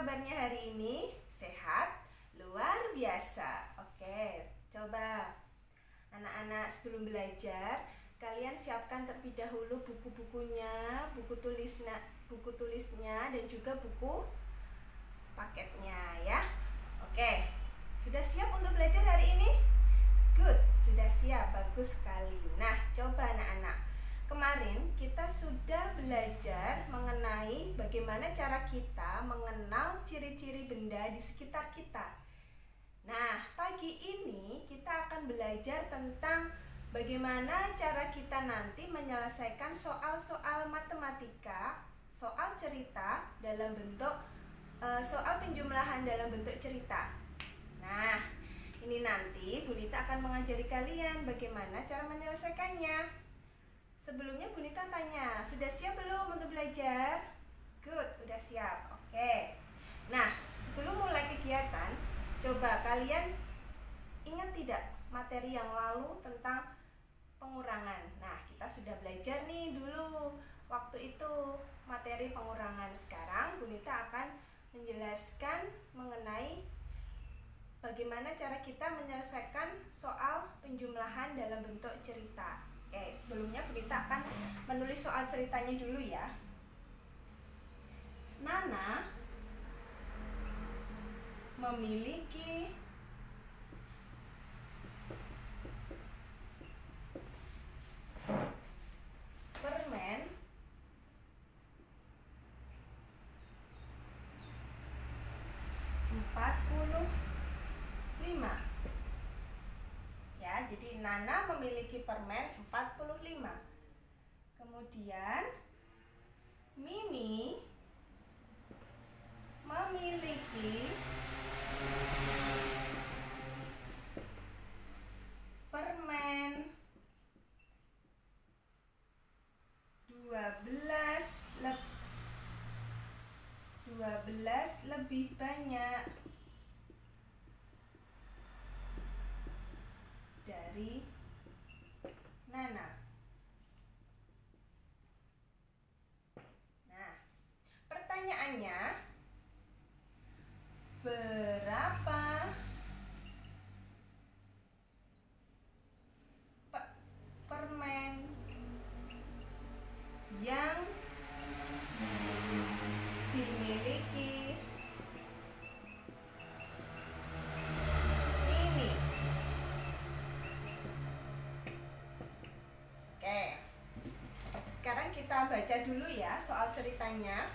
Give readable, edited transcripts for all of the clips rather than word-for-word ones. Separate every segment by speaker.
Speaker 1: kabarnya hari ini? Sehat? Luar biasa. Oke, coba anak-anak sebelum belajar, kalian siapkan terlebih dahulu buku-bukunya, buku tulisnya dan juga buku paketnya ya. Oke, sudah siap untuk belajar hari ini? Good, sudah siap, bagus sekali. Nah, coba anak-anak. Kemarin kita sudah belajar mengenai bagaimana cara kita mengenal ciri-ciri benda di sekitar kita. Nah, pagi ini kita akan belajar tentang bagaimana cara kita nanti menyelesaikan soal-soal matematika, soal cerita dalam bentuk soal penjumlahan dalam bentuk cerita. Nah, ini nanti Bu Nita akan mengajari kalian bagaimana cara menyelesaikannya. Sebelumnya Bu Nita tanya, sudah siap belum untuk belajar? Good, udah siap. Oke. Nah, sebelum mulai kegiatan, coba kalian ingat tidak materi yang lalu tentang pengurangan. Nah, kita sudah belajar nih dulu waktu itu materi pengurangan. Sekarang Bu Nita akan menjelaskan mengenai bagaimana cara kita menyelesaikan soal penjumlahan dalam bentuk cerita. Oke, sebelumnya Bu Nita akan menulis soal ceritanya dulu ya. Nana memiliki permen 45. Ya, jadi Nana memiliki permen 45. Kemudian Mimi memiliki permen 12 lebih banyak dari Nana. Nah, pertanyaannya, berapa permen yang dimiliki Mimi? Oke, sekarang kita baca dulu ya soal ceritanya.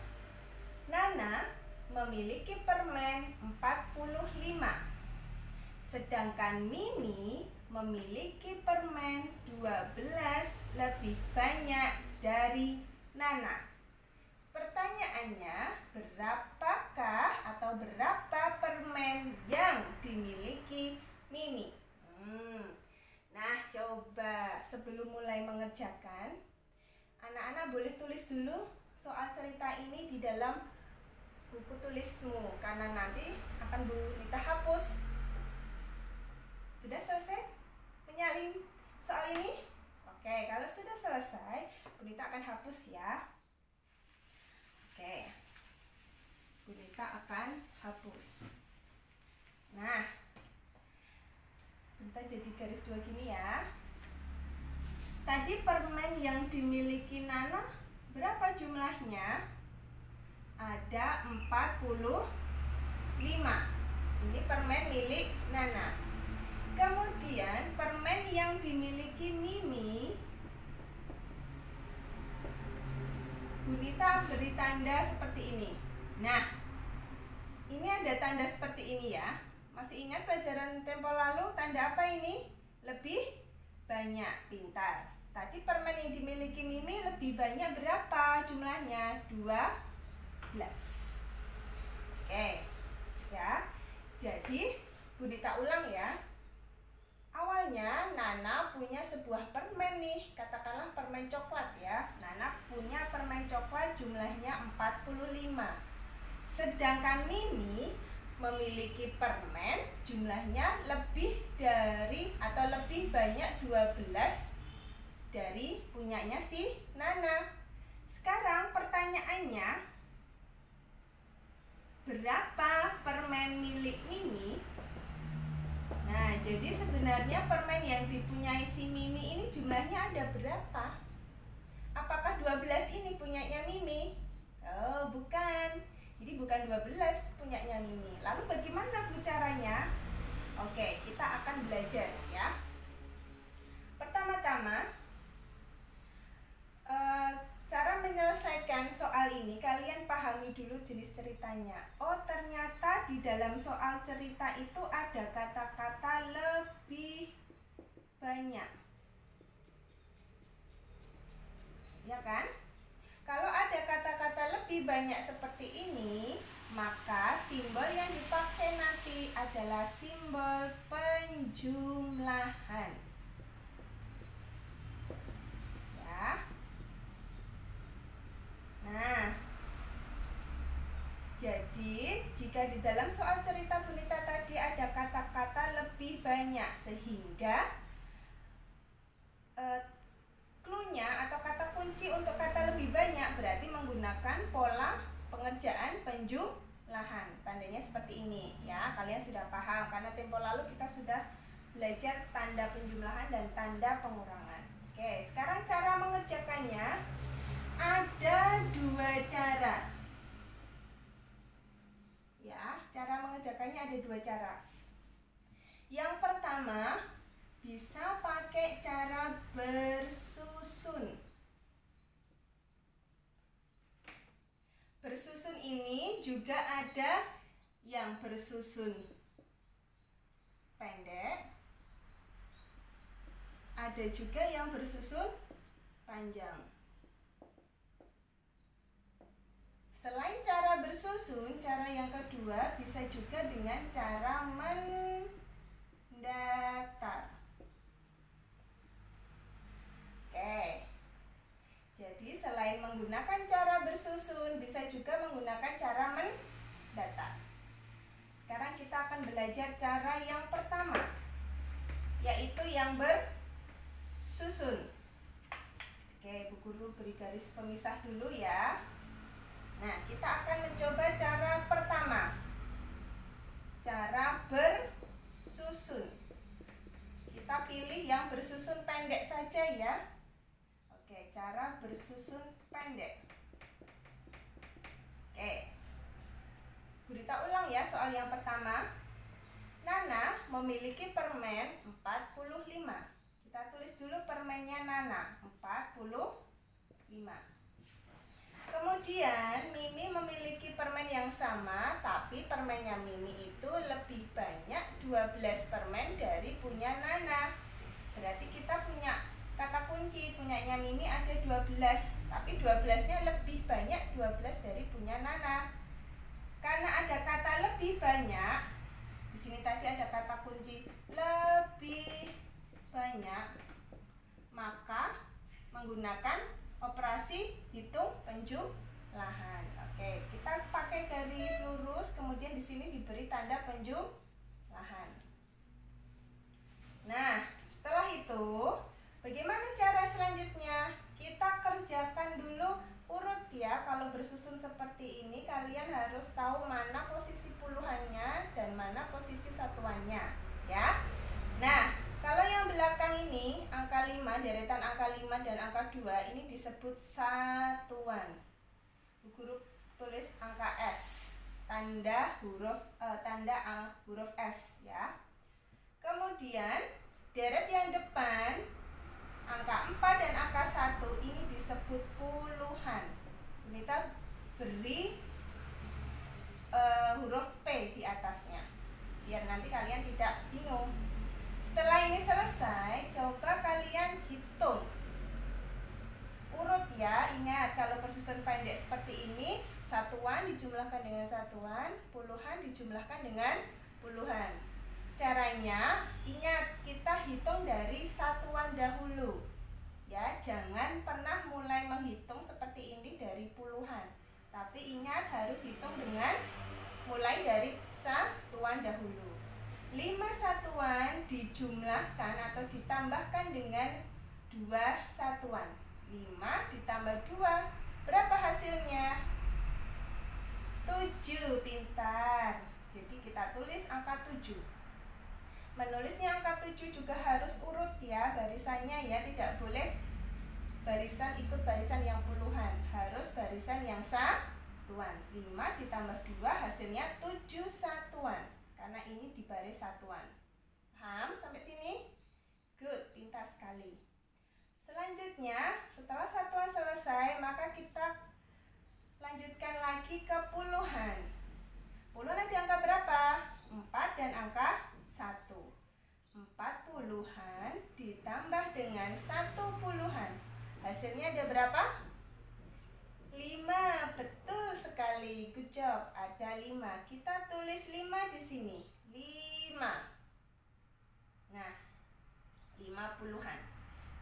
Speaker 1: Nana memiliki permen 45, sedangkan Mimi memiliki permen 12 lebih banyak dari Nana. Pertanyaannya, berapakah atau berapa permen yang dimiliki Mimi? Nah, coba sebelum mulai mengerjakan, anak-anak boleh tulis dulu soal cerita ini di dalam buku tulismu, karena nanti akan Bu Nita hapus. Sudah selesai menyalin soal ini? Oke, kalau sudah selesai, Bu Nita akan hapus ya. Oke, Bu Nita akan hapus. Nah, Bu Nita jadi garis dua gini ya. Tadi permen yang dimiliki Nana berapa jumlahnya? Ada 45. Ini permen milik Nana. Kemudian permen yang dimiliki Mimi, Bu Nita beri tanda seperti ini. Nah, ini ada tanda seperti ini ya. Masih ingat pelajaran tempo lalu tanda apa ini? Lebih banyak, pintar. Tadi permen yang dimiliki Mimi lebih banyak berapa jumlahnya? 12. Oke, ya. Jadi Bu Nita ulang ya. Awalnya Nana punya sebuah permen nih, katakanlah permen coklat ya. Nana punya permen coklat jumlahnya 45. Sedangkan Mimi memiliki permen jumlahnya lebih dari atau lebih banyak 12 dari punyanya si Nana. Sekarang pertanyaannya, berapa permen milik Mimi? Nah, jadi sebenarnya permen yang dipunyai si Mimi ini jumlahnya ada berapa? Apakah 12 ini punyanya Mimi? Oh, bukan. Jadi bukan 12 punyanya Mimi. Lalu bagaimana Bu caranya? Oke, kita akan belajar ya. Pertama-tama, cara menyelesaikan soal ini kalian pahami dulu jenis ceritanya. Oh, ternyata di dalam soal cerita itu ada kata-kata lebih banyak. Ya kan? Kalau ada kata-kata lebih banyak seperti ini, maka simbol yang dipakai nanti adalah simbol penjumlahan. Ya. Nah, jadi jika di dalam soal cerita Bunita tadi ada kata-kata lebih banyak, sehingga clue-nya atau kata kunci untuk kata lebih banyak berarti menggunakan pola pengerjaan penjumlahan. Tandanya seperti ini ya, kalian sudah paham karena tempo lalu kita sudah belajar tanda penjumlahan dan tanda pengurangan. Oke, sekarang cara mengerjakannya ada dua cara. Ya, cara mengerjakannya ada dua cara. Yang pertama, bisa pakai cara bersusun. Bersusun ini juga ada yang bersusun pendek, ada juga yang bersusun panjang. Selain cara bersusun, cara yang kedua bisa juga dengan cara mendatar. Oke, jadi selain menggunakan cara bersusun, bisa juga menggunakan cara mendatar. Sekarang kita akan belajar cara yang pertama, yaitu yang bersusun. Oke, Bu Guru beri garis pemisah dulu ya. Nah, kita akan mencoba cara pertama, cara bersusun. Kita pilih yang bersusun pendek saja ya. Oke, cara bersusun pendek. Oke, Gurita ulang ya soal yang pertama. Nana memiliki permen 45. Kita tulis dulu permennya Nana, 45. Kemudian Mimi memiliki permen yang sama, tapi permennya Mimi itu lebih banyak 12 permen dari punya Nana. Berarti kita punya kata kunci, punyanya Mimi ada 12, tapi 12-nya lebih banyak 12 dari punya Nana. Karena ada kata lebih banyak, di sini tadi ada kata kunci lebih banyak, maka menggunakan operasi hitung penjumlahan. Oke, kita pakai garis lurus, kemudian di sini diberi tanda penjumlahan. Nah, setelah itu bagaimana cara selanjutnya? Kita kerjakan dulu urut ya. Kalau bersusun seperti ini, kalian harus tahu mana posisi puluhannya dan mana posisi satuannya ya. Nah, kalau yang belakang ini, angka 5, deretan angka 5 dan angka 2 ini disebut satuan. Bu Guru tulis angka S, tanda huruf S ya. Kemudian deret yang depan angka 4 dan angka 1 ini disebut puluhan. Kita beri huruf P di atasnya biar nanti kalian tidak bingung. Setelah ini selesai, coba kalian hitung urut ya. Ingat, kalau bersusun pendek seperti ini, satuan dijumlahkan dengan satuan, puluhan dijumlahkan dengan puluhan. Caranya, ingat, kita hitung dari satuan dahulu ya. Jangan pernah mulai menghitung seperti ini dari puluhan, tapi ingat harus hitung dengan mulai dari satuan dahulu. 5 satuan dijumlahkan atau ditambahkan dengan 2 satuan. 5 ditambah 2, berapa hasilnya? 7. 7, pintar. Jadi kita tulis angka 7. Menulisnya angka 7 juga harus urut ya barisannya ya, tidak boleh barisan ikut barisan yang puluhan, harus barisan yang satuan. 5 ditambah 2 hasilnya 7 satuan, karena ini di baris satuan. Paham sampai sini? Good, pintar sekali. Selanjutnya, setelah satuan selesai, maka kita lanjutkan lagi ke puluhan. Puluhan ada angka berapa? 4 dan angka 1. 4 puluhan ditambah dengan 1 puluhan. Hasilnya ada berapa? 5. Betul sekali. Good job. Ada 5. Kita tulis 5 di sini. 5. Nah, 5 puluhan.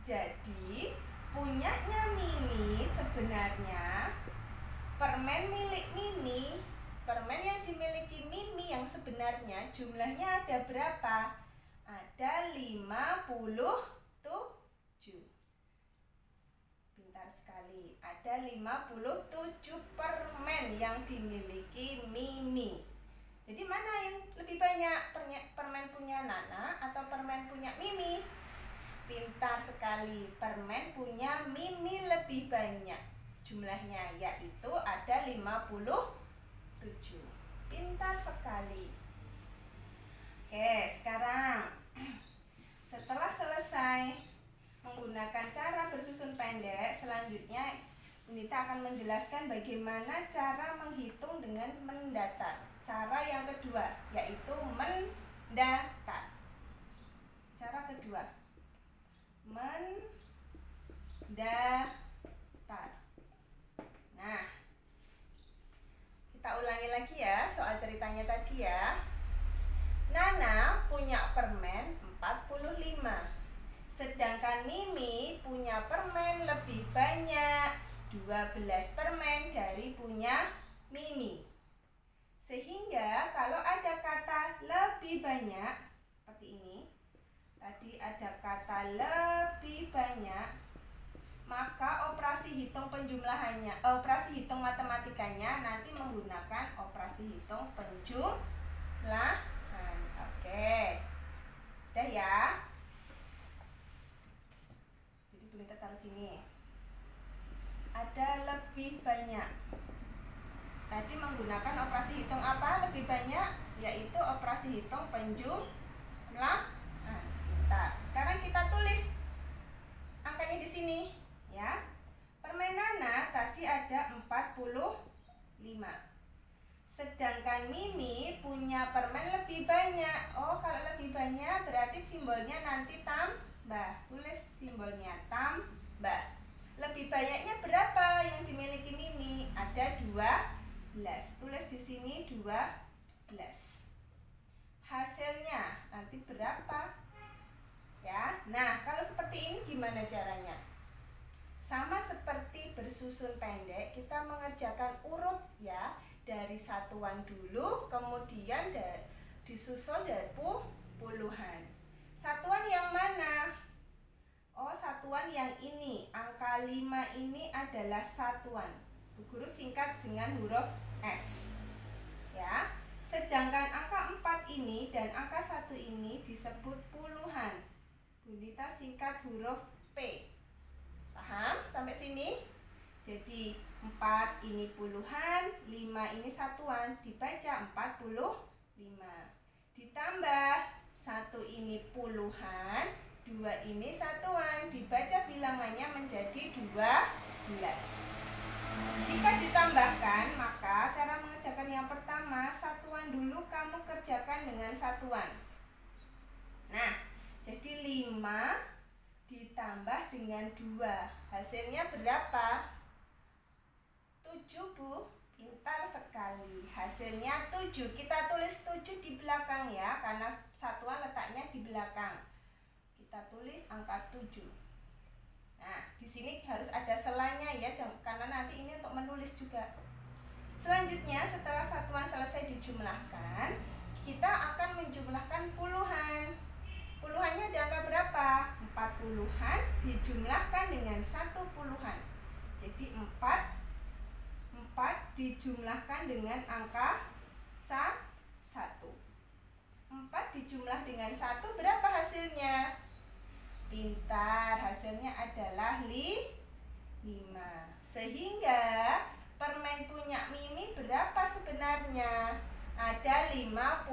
Speaker 1: Jadi, punyanya Mimi sebenarnya permen milik Mimi, permen yang dimiliki Mimi yang sebenarnya jumlahnya ada berapa? Ada 57. Pintar sekali. Ada 57 permen yang dimiliki Mimi. Jadi mana yang lebih banyak? Permen punya Nana atau permen punya Mimi? Pintar sekali. Permen punya Mimi lebih banyak jumlahnya, yaitu ada 57. Pintar sekali. Oke, sekarang setelah selesai menggunakan cara bersusun pendek, selanjutnya Unita akan menjelaskan bagaimana cara menghitung dengan mendatar. Cara yang kedua yaitu mendatar. Cara kedua, mendatar. Nah, kita ulangi lagi ya soal ceritanya tadi ya. Nana punya permen 45, sedangkan Mimi punya permen lebih banyak, 12 permen dari punya Mimi. Sehingga kalau ada kata lebih banyak seperti ini, tadi ada kata lebih banyak, maka operasi hitung penjumlahannya, operasi hitung matematikanya nanti menggunakan operasi hitung penjumlahan. Oke, sudah ya. Jadi boleh kita taruh sini. Ada lebih banyak. Tadi menggunakan operasi hitung apa? Lebih banyak, yaitu operasi hitung penjumlahan. Nah, sekarang kita tulis angkanya di sini, ya. Permen Nana tadi ada 45. Sedangkan Mimi punya permen lebih banyak. Oh, kalau lebih banyak berarti simbolnya nanti tambah. Tulis simbolnya tambah. Lebih banyaknya berapa yang dimiliki Mimi? Ada 12. Tulis di sini 12. Hasilnya nanti berapa? Ya. Nah, kalau seperti ini gimana caranya? Sama seperti bersusun pendek, kita mengerjakan urut ya. Dari satuan dulu, kemudian disusul dari puluhan. Satuan yang mana? Oh, satuan yang ini. Angka 5 ini adalah satuan. Bu Guru singkat dengan huruf S. Ya. Sedangkan angka 4 ini dan angka 1 ini disebut puluhan. Bundita singkat huruf P. Paham sampai sini? Jadi 4 ini puluhan, 5 ini satuan, dibaca 45. Ditambah 1 ini puluhan, 2 ini satuan, dibaca bilangannya menjadi 12. Jika ditambahkan, maka cara mengerjakan yang pertama, satuan dulu kamu kerjakan dengan satuan. Nah, jadi 5 ditambah dengan 2, hasilnya berapa? 7, Bu. Pintar sekali. Hasilnya 7. Kita tulis 7 di belakang ya, karena satuan letaknya di belakang. Kita tulis angka 7. Nah, di sini harus ada selanya ya, karena nanti ini untuk menulis juga. Selanjutnya, setelah satuan selesai dijumlahkan, kita akan menjumlahkan puluhan. Puluhannya ada angka berapa? 4 puluhan dijumlahkan dengan 1 puluhan. Jadi 4 dijumlahkan dengan angka 1. 4 dijumlah dengan 1 berapa hasilnya? Pintar, hasilnya adalah 5. Sehingga permen punya Mimi berapa sebenarnya? Ada 57.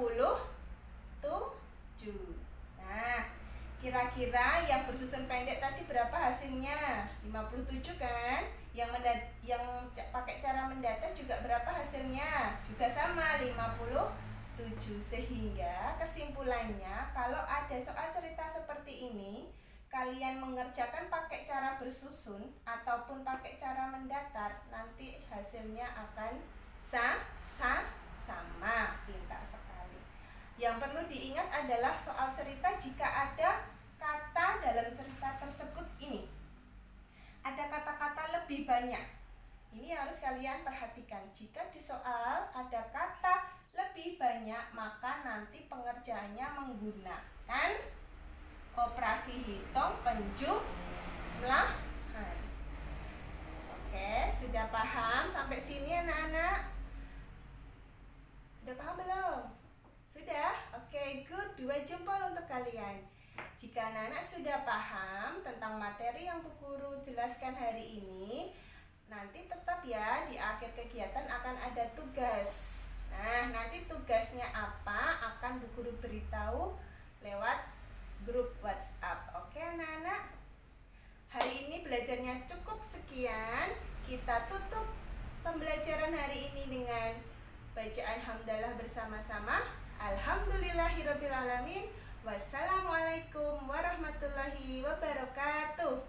Speaker 1: Nah, kira-kira yang bersusun pendek tadi berapa hasilnya? 57 kan? Yang pakai cara mendatar juga berapa hasilnya? Juga sama, 57. Sehingga kesimpulannya, kalau ada soal cerita seperti ini, kalian mengerjakan pakai cara bersusun ataupun pakai cara mendatar, nanti hasilnya akan sama. Pintar sekali. Yang perlu diingat adalah soal cerita, jika ada kata dalam cerita tersebut ini, ada kata-kata lebih banyak, ini harus kalian perhatikan. Jika di soal ada kata lebih banyak, maka nanti pengerjaannya menggunakan operasi hitung penjumlahan. Oke, sudah paham sampai sini anak-anak? Sudah paham belum? Sudah? Oke, good. 2 jempol untuk kalian. Jika anak-anak sudah paham tentang materi yang Bu Guru jelaskan hari ini, nanti tetap ya di akhir kegiatan akan ada tugas. Nah, nanti tugasnya apa akan Bu Guru beritahu lewat grup WhatsApp. Oke anak-anak? Hari ini belajarnya cukup sekian. Kita tutup pembelajaran hari ini dengan bacaan hamdalah bersama-sama. Alhamdulillahirobbilalamin. Wassalamualaikum warahmatullahi wabarakatuh.